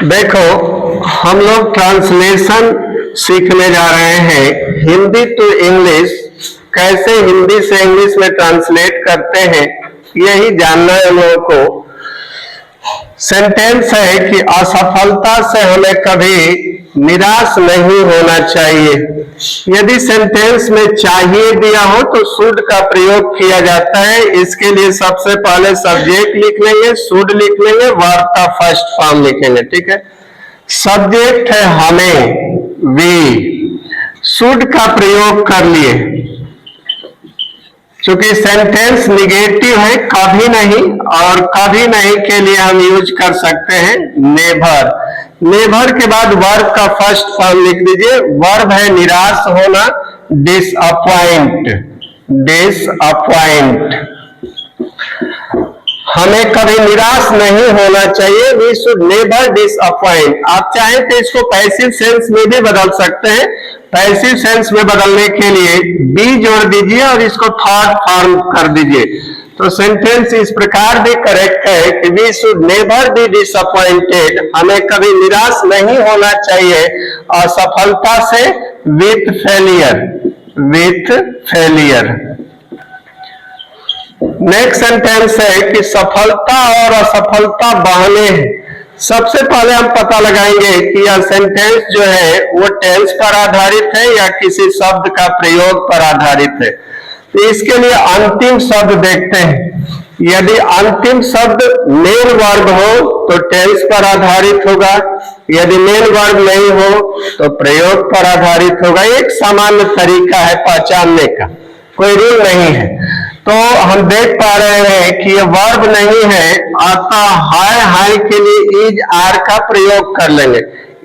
देखो, हम लोग ट्रांसलेशन सीखने जा रहे हैं हिंदी टू इंग्लिश। कैसे हिंदी से इंग्लिश में ट्रांसलेट करते हैं यही जानना है हम लोगों को। सेंटेंस है कि असफलता से हमें कभी निराश नहीं होना चाहिए। यदि सेंटेंस में चाहिए दिया हो तो शुड का प्रयोग किया जाता है। इसके लिए सबसे पहले सब्जेक्ट लिख लेंगे, शुड लिख लेंगे, वर्ब का फर्स्ट फॉर्म लिखेंगे। ठीक है, सब्जेक्ट है हमें, वी। शुड का प्रयोग कर लिए क्योंकि सेंटेंस निगेटिव है, कभी नहीं, और कभी नहीं के लिए हम यूज कर सकते हैं नेवर। नेवर के बाद वर्ब का फर्स्ट फॉर्म लिख दीजिए। वर्ब है निराश होना, डिसअपॉइंट। डिसअपॉइंट, हमें कभी निराश नहीं होना चाहिए। We should never disappoint. आप चाहें तो इसको पैसिव सेंस में भी बदल सकते हैं। पैसिव सेंस में बदलने के लिए बी जोड़ दीजिए और इसको थर्ड फॉर्म कर दीजिए, तो सेंटेंस इस प्रकार भी करेक्ट है कि we should never be disappointed. हमें कभी निराश नहीं होना चाहिए असफलता से, with failure. With failure. Next sentence है कि सफलता और असफलता बहाने हैं। सबसे पहले हम पता लगाएंगे कि यह सेंटेंस जो है वो टेंस पर आधारित है या किसी शब्द का प्रयोग पर आधारित है। तो इसके लिए अंतिम शब्द देखते हैं। यदि अंतिम शब्द मेन वर्ब हो तो टेंस पर आधारित होगा, यदि मेन वर्ब नहीं हो तो प्रयोग पर आधारित होगा। एक सामान्य तरीका है पहचानने का, कोई रूल नहीं है। तो हम देख पा रहे हैं कि ये वर्ब नहीं है, अतः हाय हाय के लिए इज आर का प्रयोग कर लेंगे।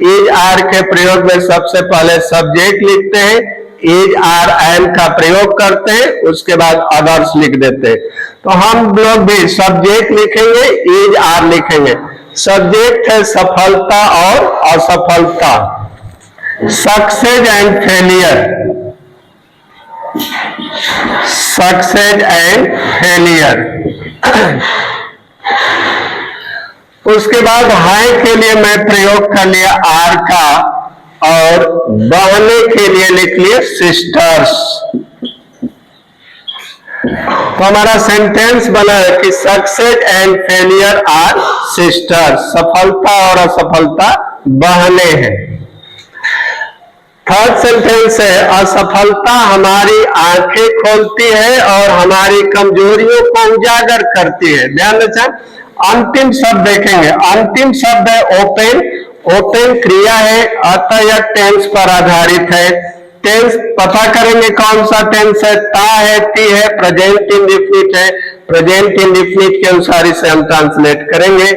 इज आर के प्रयोग में सबसे पहले सब्जेक्ट लिखते हैं, इज आर एम का प्रयोग करते हैं, उसके बाद अदर्स लिख देते हैं। तो हम लोग भी सब्जेक्ट लिखेंगे, इज आर लिखेंगे। सब्जेक्ट है सफलता और असफलता, success and failure. Success and failure. उसके बाद हाय के लिए मैं प्रयोग कर लिया आर का, और बहने के लिए लिख लिए सिस्टर्स। तो हमारा सेंटेंस बना है कि success and failure are sisters. सफलता और असफलता बहने हैं। थर्ड सेंटेंस है असफलता हमारी आंखें खोलती है और हमारी कमजोरियों को उजागर करती है। ध्यान रखें, अंतिम शब्द देखेंगे। अंतिम शब्द है ओपन। ओपन क्रिया है, अतः यह टेंस पर आधारित है। टेंस पता करेंगे कौन सा टेंस है, ता है, ती है, प्रेजेंट इंडेफिनिट है। प्रेजेंट इंडेफिनिट के अनुसार इसे हम ट्रांसलेट करेंगे।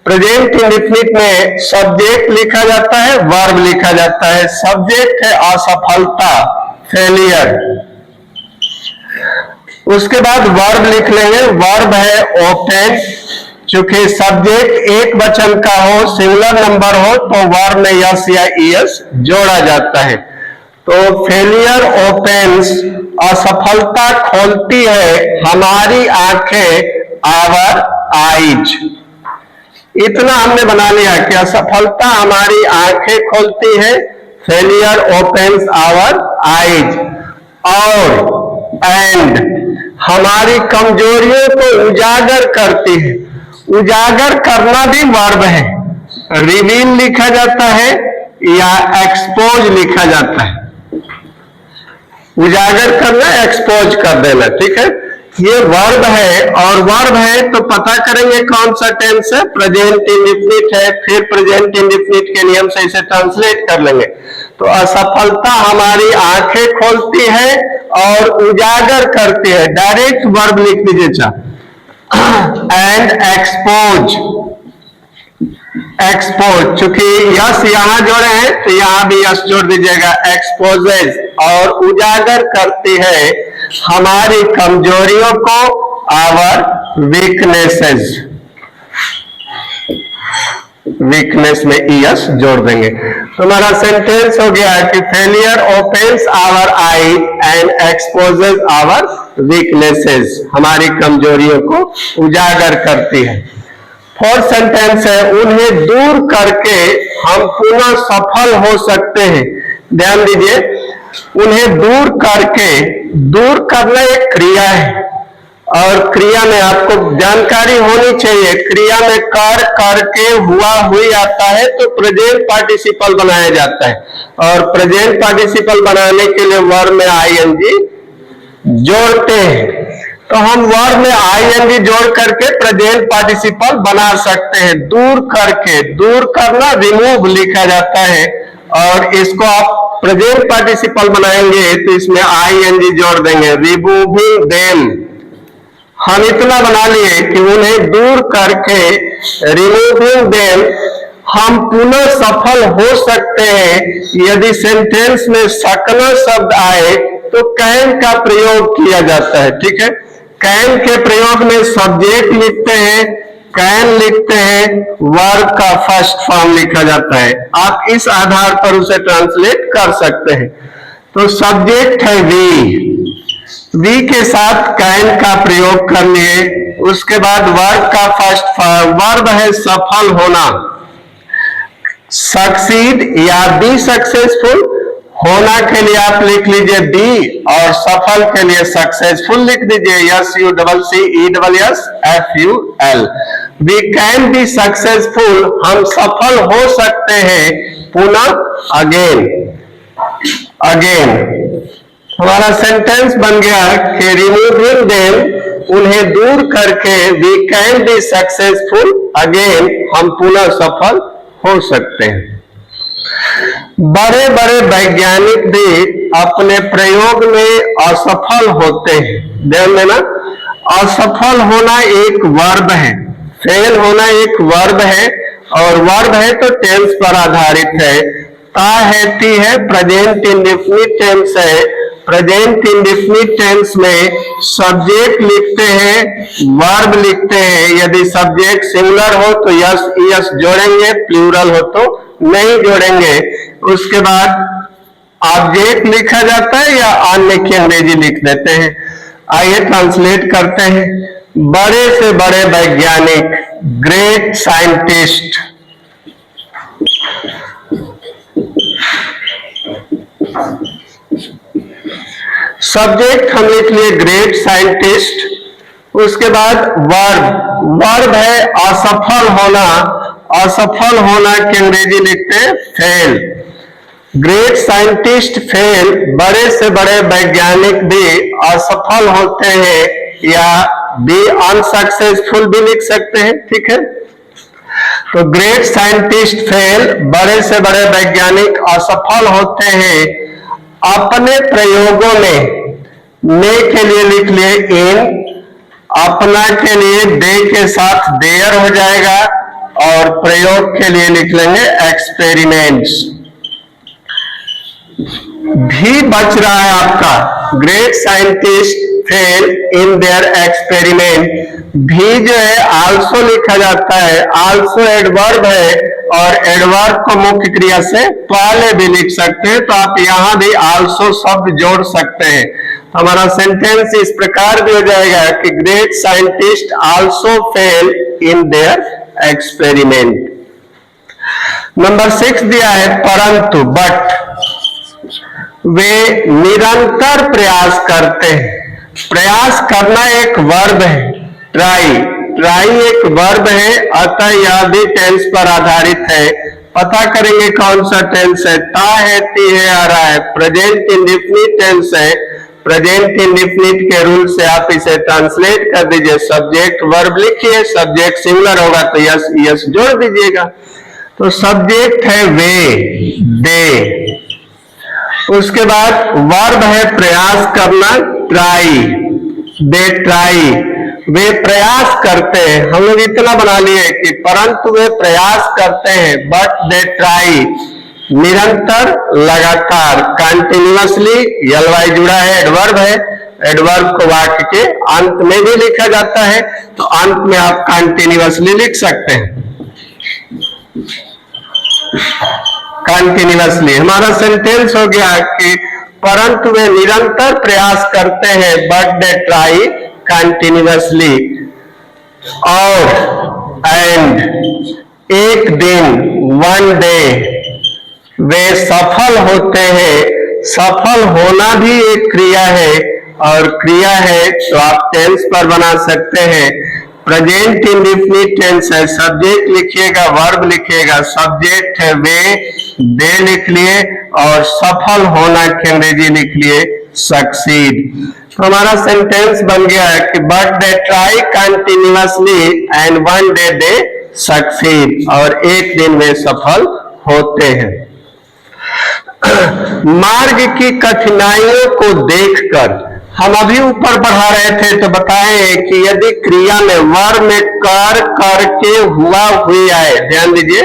प्रेजेंट इंडेफिनिट में सब्जेक्ट लिखा जाता है, वर्ब लिखा जाता है। सब्जेक्ट है असफलता, फेलियर। उसके बाद वर्ब लिख लेंगे। वर्ब है ओपन। चूंकि सब्जेक्ट एक वचन का हो, सिंगुलर नंबर हो, तो वर्ब में यस या ईएस जोड़ा जाता है। तो फेलियर ओपन्स, असफलता खोलती है हमारी आंखें, आवर आईज। इतना हमने बना लिया कि असफलता हमारी आंखें खोलती है, फेलियर ओपन्स आवर आईज, और एंड हमारी कमजोरियों को उजागर करती है। उजागर करना भी वर्ब है। रिवील लिखा जाता है या एक्सपोज लिखा जाता है। उजागर करना, एक्सपोज कर देना। ठीक है, ये वर्ब है, और वर्ब है तो पता करेंगे कौन सा टेंस है, प्रेजेंट इंडेफिनिट है। फिर प्रेजेंट इंडेफिनिट के नियम से इसे ट्रांसलेट कर लेंगे। तो असफलता हमारी आंखें खोलती है और उजागर करती है। डायरेक्ट वर्ब लिख लीजिए चाहे। And expose. एक्सपोज, चूंकि यस यहां जोड़े हैं तो यहां भी यस जोड़ दीजिएगा। एक्सपोजेज, और उजागर करती है हमारी कमजोरियों को, आवर वीकनेसेस। वीकनेस में ईएस जोड़ देंगे। तो हमारा सेंटेंस हो गया कि failure opens our eye and exposes our weaknesses. हमारी कमजोरियों को उजागर करती है। फोर्थ सेंटेंस है, उन्हें दूर करके हम पुनः सफल हो सकते हैं। ध्यान दीजिए, उन्हें दूर करके, दूर करना एक क्रिया है और क्रिया में आपको जानकारी होनी चाहिए। क्रिया में कर, करके, हुआ, हुई आता है तो प्रेजेंट पार्टिसिपल बनाया जाता है और प्रेजेंट पार्टिसिपल बनाने के लिए वर्ब में आईएनजी जोड़ते हैं। तो हम वर्ब में आईएनजी जोड़ करके प्रेजेंट पार्टिसिपल बना सकते हैं। दूर करके, दूर करना रिमूव लिखा जाता है और इसको आप प्रेजेंट पार्टिसिपल बनाएंगे तो इसमें आईएनजी जोड़ देंगे, रिमूविंग देम। हम इतना बना लिए कि उन्हें दूर करके, रिमूविंग देम, हम पुनः सफल हो सकते हैं। यदि सेंटेंस में सकना शब्द आए तो कैन का प्रयोग किया जाता है। ठीक है, कैन के प्रयोग में सब्जेक्ट लिखते हैं, कैन लिखते हैं, वर्ब का फर्स्ट फॉर्म लिखा जाता है। आप इस आधार पर उसे ट्रांसलेट कर सकते हैं। तो सब्जेक्ट है वी के साथ कैन का प्रयोग कर लिए। उसके बाद वर्ब का फर्स्ट फॉर्म, वर्ब है सफल होना, सक्सीड या बी सक्सेसफुल। होना के लिए आप लिख लीजिए बी और सफल के लिए सक्सेसफुल लिख दीजिए SUCCESSFUL। We can be successful, हम सफल हो सकते हैं पुनः, अगेन। हमारा सेंटेंस बन गया कि रिमूविंग देम, उन्हें दूर करके, we can be successful again, हम पुनः सफल हो सकते हैं। बड़े बड़े वैज्ञानिक भी अपने प्रयोग में असफल होते हैं। ध्यान देना, असफल होना एक वर्ब है, फेल होना एक वर्ब है और वर्ब है तो टेंस पर आधारित है। ता है, ती है, प्रेजेंट इंडेफिनिट टेंस है। प्रेजेंट इंडेफिनिट टेंस में सब्जेक्ट लिखते हैं, वर्ब लिखते हैं। यदि सब्जेक्ट सिंगुलर हो तो यस जोड़ेंगे, प्लूरल हो तो नहीं जोड़ेंगे। उसके बाद ऑब्जेक्ट लिखा जाता है या अन्य की अंग्रेजी लिख देते हैं। आइए ट्रांसलेट करते हैं। बड़े से बड़े वैज्ञानिक, ग्रेट साइंटिस्ट। सब्जेक्ट हम लिख लिए ग्रेट साइंटिस्ट। उसके बाद वर्ब है असफल होना, असफल होना की अंग्रेजी लिखते हैं फेल। ग्रेट साइंटिस्ट फेल, बड़े से बड़े वैज्ञानिक भी असफल होते हैं या बी अनसक्सेसफुल भी लिख सकते हैं। ठीक है, तो ग्रेट साइंटिस्ट फेल, बड़े से बड़े वैज्ञानिक असफल होते हैं अपने प्रयोगों में। ने के लिए लिख लिए इन, अपना के लिए दे के साथ देयर हो जाएगा और प्रयोग के लिए लिख लेंगे एक्सपेरिमेंट्स। भी बच रहा है आपका, great scientist fail in their experiment. भी जो है आल्सो लिखा जाता है, आल्सो एडवर्ब है और एडवर्ब को मुख्य क्रिया से पहले भी लिख सकते हैं, तो आप यहां भी आल्सो शब्द जोड़ सकते हैं। हमारा सेंटेंस इस प्रकार भी हो जाएगा कि great scientist also fail in their experiment. Number 6 दिया है परंतु, बट। वे निरंतर प्रयास करते हैं। प्रयास करना एक वर्ब है, ट्राई एक वर्ब है, अतः यह भी टेंस पर आधारित है। पता करेंगे कौन सा टेंस है। ता है, ती है, आ रहा है, प्रेजेंट इंडेफिनिट टेंस है। प्रेजेंट इंडेफिनिट के रूल से आप इसे ट्रांसलेट कर दीजिए। सब्जेक्ट वर्ब लिखिए, सब्जेक्ट सिंगुलर होगा तो यस जोड़ दीजिएगा। तो सब्जेक्ट है वे, दे। उसके बाद वर्ब है प्रयास करना, ट्राई, दे ट्राई, वे प्रयास करते हैं। हम लोग इतना बना लिए कि परंतु वे प्रयास करते हैं, बट दे ट्राई, निरंतर, लगातार, कंटिन्यूअसली, एलवाई जुड़ा है, एडवर्ब है। एडवर्ब को वाक्य के अंत में भी लिखा जाता है, तो अंत में आप कंटिन्यूअसली लिख सकते हैं। कंटिन्यूअसली हमारा सेंटेंस हो गया कि परंतु वे निरंतर प्रयास करते हैं, बट दे ट्राई कंटिन्यूअसली। और एंड एक दिन, वन डे, वे सफल होते हैं। सफल होना भी एक क्रिया है, और क्रिया है तो आप टेंस पर बना सकते हैं। प्रेजेंट इंडेफिनिट टेंस है, सब्जेक्ट लिखिएगा, वर्ब लिखिएगा, सब्जेक्ट है वे, दे लिख लिए, और सफल होना की अंग्रेजी लिख लिए सक्सीड। तो हमारा सेंटेंस बन गया है कि but they try continuously and one day they succeed, और एक दिन वे सफल होते हैं। मार्ग की कठिनाइयों को देखकर, हम अभी ऊपर बढ़ा रहे थे तो बताए कि यदि क्रिया में वर्ब में कर करके हुआ हुई आए, ध्यान दीजिए,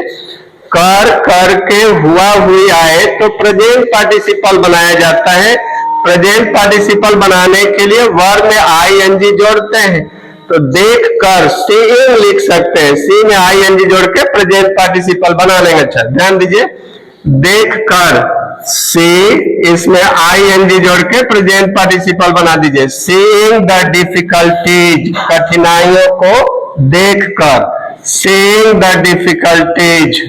कर करके हुआ हुई आए तो प्रेजेंट पार्टिसिपल बनाया जाता है। प्रेजेंट पार्टिसिपल बनाने के लिए वर्ब में आईएनजी जोड़ते हैं, तो देख कर सीइंग लिख सकते हैं, सी में आईएनजी जोड़ के प्रेजेंट पार्टिसिपल बना लेंगे। अच्छा ध्यान दीजिए, देख कर सी, इसमें आईएनजी जोड़ के प्रेजेंट पार्टिसिपल बना दीजिए। सीइंग द डिफिकल्टीज, कठिनाइयों को देखकर, seeing the difficulties,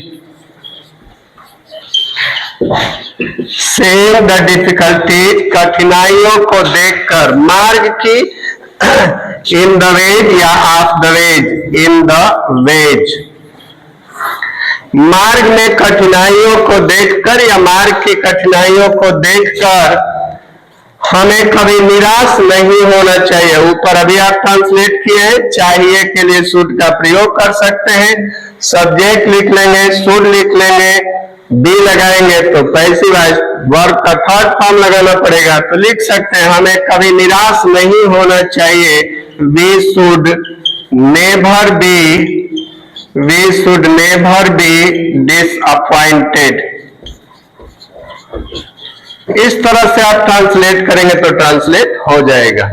seeing the difficulties, कठिनाइयों को देखकर। मार्ग की इन द वेज या of the ways, in the ways. मार्ग में कठिनाइयों को देखकर या मार्ग की कठिनाइयों को देखकर हमें कभी निराश नहीं होना चाहिए। ऊपर अभी आप ट्रांसलेट किए हैं, चाहिए के लिए शुड का प्रयोग कर सकते हैं, सब्जेक्ट लिख लेंगे, शुड लिख लेंगे, बी लगाएंगे तो पैसिव वर्ब का थर्ड फॉर्म लगाना पड़ेगा, तो लिख सकते हैं हमें कभी निराश नहीं होना चाहिए। We should never be, we should never be disappointed। इस तरह से आप ट्रांसलेट करेंगे तो ट्रांसलेट हो जाएगा।